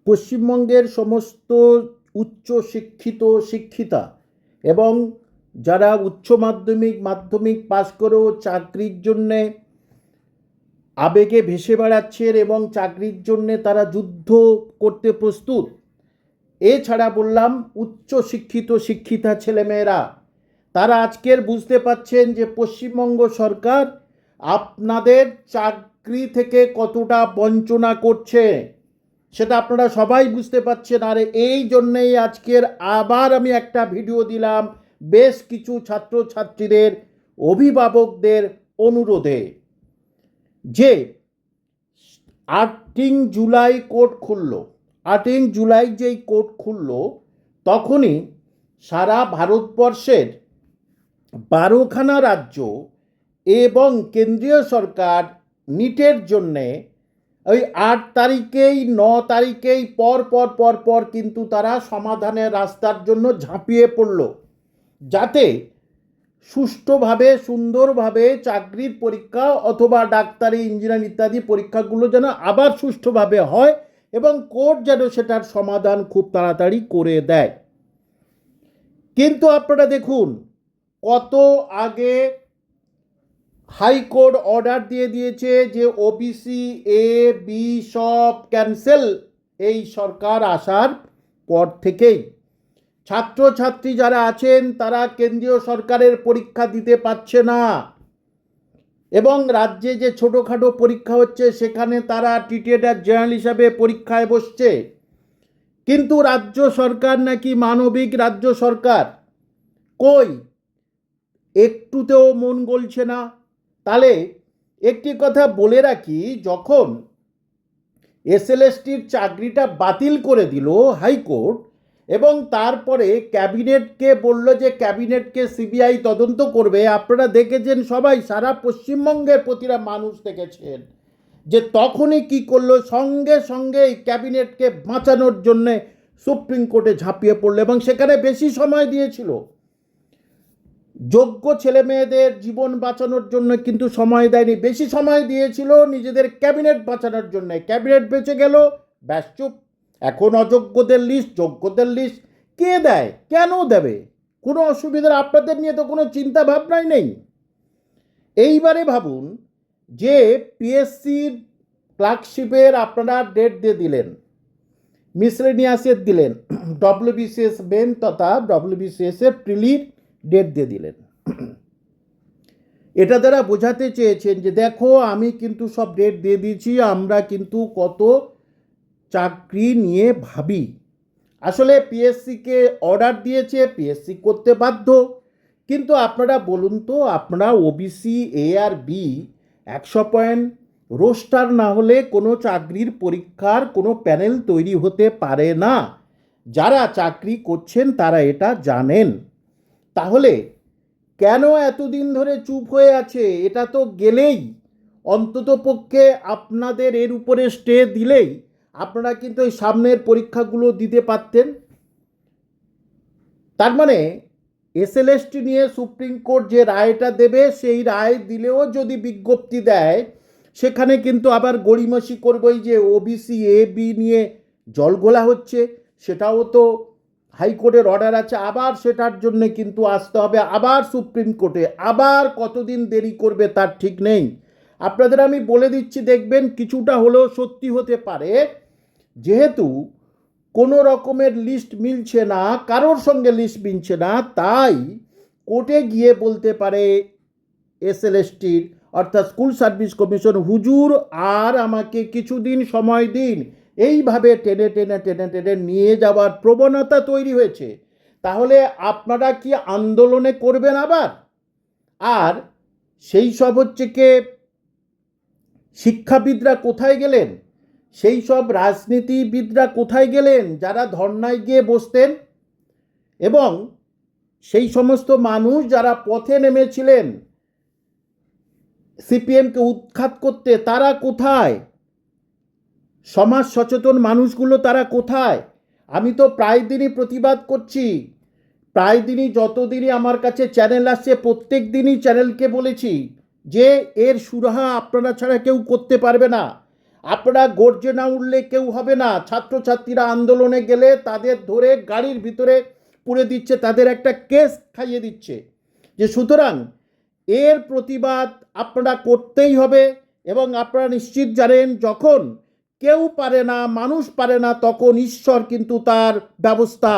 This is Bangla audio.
পশ্চিমবঙ্গের সমস্ত উচ্চ শিক্ষিত শিক্ষিতা এবং যারা উচ্চ মাধ্যমিক পাশ করেও চাকরির জন্যে আবেগে ভেসে বেড়াচ্ছেন এবং চাকরির জন্যে তারা যুদ্ধ করতে প্রস্তুত, এছাড়া বললাম উচ্চ শিক্ষিত শিক্ষিতা ছেলেমেয়েরা, তারা আজকের বুঝতে পাচ্ছেন যে পশ্চিমবঙ্গ সরকার আপনাদের চাকরি থেকে কতটা বঞ্চনা করছে, সেটা আপনারা সবাই বুঝতে পারছেন। আর এই জন্যেই আজকের আবার আমি একটা ভিডিও দিলাম বেশ কিছু ছাত্রছাত্রীদের অভিভাবকদের অনুরোধে, যে 8 জুলাই কোর্ট খুলল। 8 জুলাই যেই কোর্ট খুলল তখনই সারা ভারতবর্ষের 12খানা রাজ্য এবং কেন্দ্রীয় সরকার নিটের জন্যে ওই 8 তারিখেই 9 তারিখেই পর কিন্তু তারা সমাধানের রাস্তার জন্য ঝাঁপিয়ে পড়ল, যাতে সুষ্ঠুভাবে সুন্দরভাবে চাকরির পরীক্ষা অথবা ডাক্তারি ইঞ্জিনিয়ারিং ইত্যাদি পরীক্ষাগুলো যেন আবার সুষ্ঠুভাবে হয় এবং কোর্ট যেন সেটার সমাধান খুব তাড়াতাড়ি করে দেয়। কিন্তু আপনারা দেখুন, কত আগে হাইকোর্ট অর্ডার দিয়ে দিয়েছে যে ওবিসি এ বি সব ক্যান্সেল। এই সরকার আসার পর থেকেই ছাত্রছাত্রী যারা আছেন তারা কেন্দ্রীয় সরকারের পরীক্ষা দিতে পারছে না এবং রাজ্যে যে ছোটোখাটো পরীক্ষা হচ্ছে সেখানে তারা টিটেটার জেনারেল হিসাবে পরীক্ষায় বসছে। কিন্তু রাজ্য সরকার নাকি মানবিক রাজ্য সরকার, কই একটুতেও মন গলছে না। তাহলে একটি কথা বলে রাখি, যখন এসএলএসটির চাকরিটা বাতিল করে দিল হাইকোর্ট এবং তারপরে ক্যাবিনেটকে বলল যে ক্যাবিনেটকে সিবিআই তদন্ত করবে, আপনারা দেখেছেন সবাই, সারা পশ্চিমবঙ্গের প্রতিটা মানুষ দেখেছেন যে তখনই কি করলো, সঙ্গে সঙ্গে ক্যাবিনেটকে বাঁচানোর জন্যে সুপ্রিম কোর্টে ঝাঁপিয়ে পড়লো এবং সেখানে বেশি সময় দিয়েছিল। যোগ্য ছেলে মেয়েদের জীবন বাঁচানোর জন্য কিন্তু সময় দেয়নি, বেশি সময় দিয়েছিল নিজেদের ক্যাবিনেট বাঁচানোর জন্য। ক্যাবিনেট বেঁচে গেল, ব্যাস চুপ। এখন অযোগ্যদের লিস্ট, যোগ্যদের লিস্ট কে দেয়, কেন দেবে? কোনো অসুবিধার আপনাদের নিয়ে তো কোনো চিন্তা ভাবনাই নেই। এইবারে ভাবুন যে পিএসসির ক্লার্কশিপের আপনারা ডেট দিয়ে দিলেন, মিসলেনিয়াসের দিলেন, ডব্লিউবিসিএস মেন তথা ডব্লিউবিসিএসের প্রিলির ডেট দিয়ে দিলেন। এটা দ্বারা বোঝাতে চেয়েছেন যে দেখো আমি কিন্তু সব ডেট দিয়ে দিয়েছি, আমরা কিন্তু কত চাকরি নিয়ে ভাবি। আসলে পিএসসিকে অর্ডার দিয়েছে, পিএসসি করতে বাধ্য। কিন্তু আপনারা বলুন তো, আপনারা ওবিসি এ আর বি 100 পয়েন্ট রোস্টার না হলে কোনো চাকরির পরীক্ষার কোনো প্যানেল তৈরি হতে পারে না। যারা চাকরি করছেন তারা এটা জানেন। তাহলে কেন এতদিন ধরে চুপ হয়ে আছে? এটা তো গেলেই অন্তত পক্ষে আপনাদের এর উপরে স্টে দিলেই আপনারা কিন্তু এই সামনের পরীক্ষাগুলো দিতে পারতেন। তার মানে এসএলএসটি নিয়ে সুপ্রিম কোর্ট যে রায়টা দেবে, সেই রায় দিলেও যদি বিজ্ঞপ্তি দেয়, সেখানে কিন্তু আবার গড়িমসি করবেই যে ওবিসি এ বি নিয়ে জল ঘোলা হচ্ছে। সেটাও তো হাইকোর্টের অর্ডার আছে, আবার সেটার জন্য কিন্তু আসতে হবে আবার সুপ্রিম কোর্টে। আবার কতদিন দেরি করবে তার ঠিক নেই। আপনাদের আমি বলে দিচ্ছি, দেখবেন কিছুটা হলেও সত্যি হতে পারে। যেহেতু কোনো রকমের লিস্ট মিলছে না, কারোর সঙ্গে লিস্ট মিলছে না, তাই কোর্টে গিয়ে বলতে পারে এসএলএসটির অর্থাৎ স্কুল সার্ভিস কমিশন, হুজুর আর আমাকে কিছুদিন সময় দিন। এইভাবে টেনে টেনে টেনে টেনে নিয়ে যাওয়ার প্রবণতা তৈরি হয়েছে। তাহলে আপনারা কি আন্দোলনে করবেন আবার? আর সেই সব হচ্ছে কে শিক্ষাবিদরা কোথায় গেলেন? সেই সব রাজনীতিবিদরা কোথায় গেলেন যারা ধর্নায় গিয়ে বসতেন? এবং সেই সমস্ত মানুষ যারা পথে নেমেছিলেন সিপিএমকে উৎখাত করতে, তারা কোথায়? সমাজ সচেতন মানুষগুলো তারা কোথায়? আমি তো প্রায় দিনই প্রতিবাদ করছি, প্রায় দিনই, যতদিনই আমার কাছে চ্যানেল আসছে প্রত্যেক দিনই চ্যানেলকে বলেছি যে এর সুরাহা আপনারা ছাড়া কেউ করতে পারবে না। আপনারা গর্জে না উঠলে কেউ হবে না। ছাত্রছাত্রীরা আন্দোলনে গেলে তাদের ধরে গাড়ির ভিতরে পুরে দিচ্ছে, তাদের একটা কেস খাইয়ে দিচ্ছে। যে সুতরাং এর প্রতিবাদ আপনারা করতেই হবে। এবং আপনারা নিশ্চিত জানেন, যখন কেউ পারে না, মানুষ পারে না, তখন ঈশ্বর কিন্তু তার ব্যবস্থা